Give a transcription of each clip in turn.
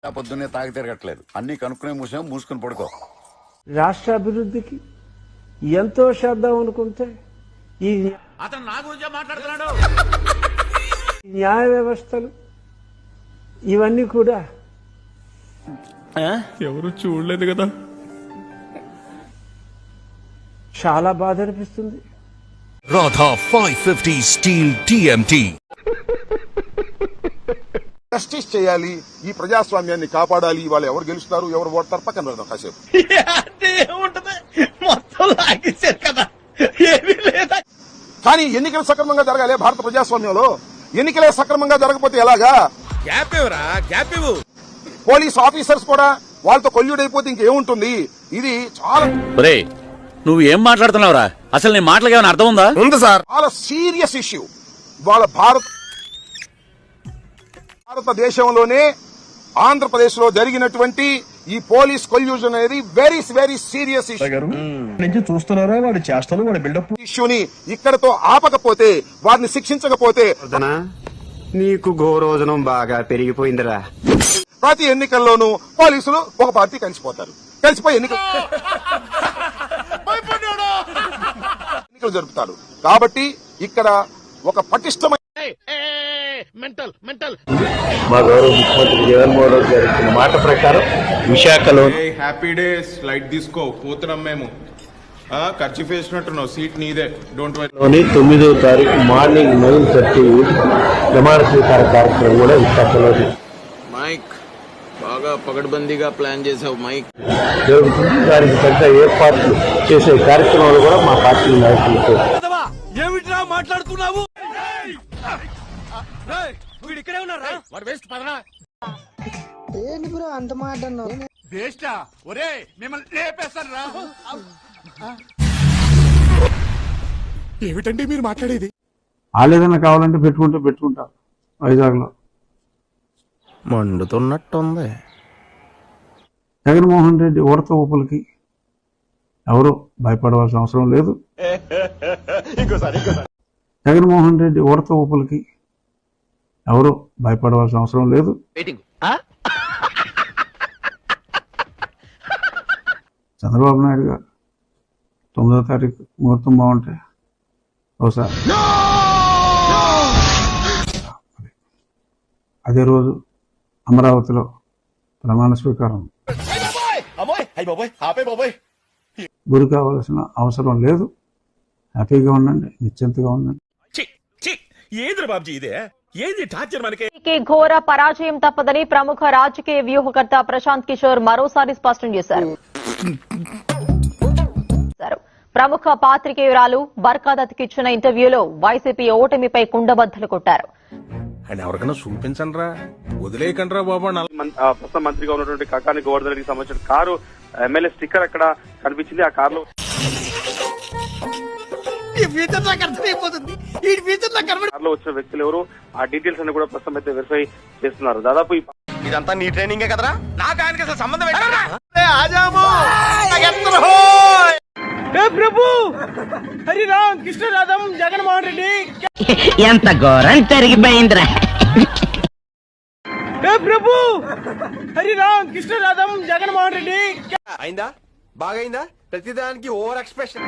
పొద్దున్నే తాగి తిరగట్లేదు, అన్ని కనుక్కునే మూసుకొని పడుకో. రాష్ట్ర అభివృద్ధికి ఎంతో చేద్దాం అనుకుంటే ఈ అతను నా గురించే మాట్లాడుతున్నాడు. న్యాయ వ్యవస్థలు ఇవన్నీ కూడా ఎవరు చూడలేదు కదా. చాలా బాధ అనిపిస్తుంది. Radha 550 Steel TMT. జస్టిస్ చేయాలి, ఈ ప్రజాస్వామ్యాన్ని కాపాడాలి. వాళ్ళు ఎవరు గెలుస్తారు ఎవరు ఓడతారు పక్కన పెడదాం కాసేపు. కానీ ఎన్నికలు సక్రమంగా జరగాలి భారత ప్రజాస్వామ్యంలో. ఎన్నికలే సక్రమంగా జరగకపోతే ఎలాగా? పోలీస్ ఆఫీసర్స్ కూడా వాళ్ళతో కొల్యూడైపోతే ఇంకేముంటుంది? ఇది చాలా నువ్వు ఏం మాట్లాడుతున్నావురా? అసలు నీ మాటలకి ఏమైనా అర్థం ఉందా? ఉంది సార్, చాలా సీరియస్ ఇష్యూ. వాళ్ళ భారతదేశంలోనే ఆంధ్రప్రదేశ్ లో జరిగినటువంటి ఈ పోలీస్ కొల్యూజన్ అనేది వెరీ వెరీ సీరియస్ నుంచి చూస్తున్నారా వాడి చేష్టలు వాడి బిల్డప్ ఇష్యూని ఇక్కడతో ఆపకపోతే, వారిని శిక్షించకపోతే నీకు గోరోజనం బాగా పెరిగిపోయిందిరా. ప్రతి ఎన్నికల్లోనూ పోలీసులు ఒక పార్టీ కలిసిపోయి ఎన్నికలు జరుపుతారు. కాబట్టి ఇక్కడ ఒక పటిష్టమైన మా గౌరవ ముఖ్యమంత్రి జగన్మోహన్ రెడ్డి గారి ఇచ్చిన మాట ప్రకారం విశాఖలో హ్యాపీ డేస్ లైట్ తీసుకో, పోతున్నాం మేము. ఖర్చు వేసినట్టున్నావు, సీట్ నీదే, డోంట్ వరీ. 9వ తారీఖు మార్నింగ్ 9:30 ప్రమాణ స్వీకార కార్యక్రమం కూడా విశాఖలో మైక్ బాగా పగడ్బందీగా ప్లాన్ చేసావు మైక్. జరుగుతుంది. దానికి పెద్ద ఏర్పాట్లు చేసే కార్యక్రమాలు కూడా మా పార్టీ నాయకులతో. ఏమిట్రా మాట్లాడుతున్నావు? అంత మాట ఏమిటండి మీరు మాట్లాడేది? వాళ్ళు ఏదైనా కావాలంటే పెట్టుకుంటారు. వైజాగ్ లో మండుతున్నట్టుంది. జగన్మోహన్ రెడ్డి ఉడత ఊపులకి ఎవరు భయపడవలసిన అవసరం లేదు. జగన్మోహన్ రెడ్డి ఉడత ఊపులకి ఎవరు భయపడవలసిన అవసరం లేదు. చంద్రబాబు నాయుడు గారు 9వ తారీఖు ముహూర్తం బాగుంటే ఒకసారి అదే రోజు అమరావతిలో ప్రమాణ స్వీకారం. గురి కావాల్సిన అవసరం లేదు. హ్యాపీగా ఉండండి, నిశ్చింతగా ఉండండి. ఘోర పరాజయం తప్పదని ప్రముఖ రాజకీయ వ్యూహకర్త ప్రశాంత్ కిషోర్ మరోసారి స్పష్టం చేశారు. ప్రముఖ పాత్రికేయురాలు బర్కాదత్కి ఇచ్చిన ఇంటర్వ్యూలో వైసీపీ ఓటమిపై కుండబద్దలు కొట్టారు. ఎవరికైనా చూపించండి రా, వదిలేయకండి రా బాబా. ప్రస్తుతం మంత్రిగా ఉన్నటువంటి కాకాని గోవర్ధన్ రెడ్డికి సంబంధించిన కారు ఎమ్మెల్యే స్టిక్కర్ అక్కడ కనిపించింది. ఆ కారులో వచ్చిన వ్యక్తులు ఎవరు, ఆ డీటెయిల్స్ అన్ని కూడా ప్రస్తుతం అయితే వెరిఫై చేస్తున్నారు. దాదాపు ఇదంతా నీ ట్రైనింగే కదరా? నాకు ఆయనకి అసలు సంబంధం ప్రభు హరిరామ్ కృష్ణరాధం జగన్మోహన్ రెడ్డి ఎంత ఘోరం జరిగిపోయిందిరా. ప్రభు హరిరామ్ కృష్ణరాధం జగన్మోహన్ రెడ్డి అయిందా? బాగైందా? ప్రతిదానికి ఓవర్ ఎక్స్ప్రెషన్.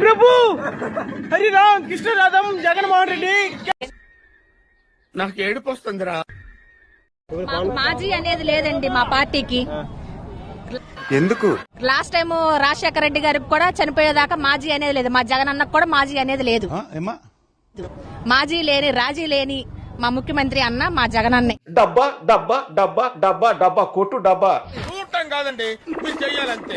ప్రభు హరిరామ్ కృష్ణరాధం జగన్మోహన్ రెడ్డి. నాకు ఏడుపు వస్తుందిరా. మాజీ అనేది లేదండి మా పార్టీకి. ఎందుకు? లాస్ట్ టైం రాజశేఖర రెడ్డి గారికి కూడా చనిపోయేదాకా మాజీ అనేది లేదు. మా జగన్ అన్నకు కూడా మాజీ అనేది లేదు. మాజీ లేని రాజీ లేని మా ముఖ్యమంత్రి అన్న మా జగన్ అన్నే. డబ్బా డబ్బా డబ్బా డబ్బా డబ్బా కొట్టు డబ్బా చూడటం కాదండి, మీరు చెయ్యాలంతే.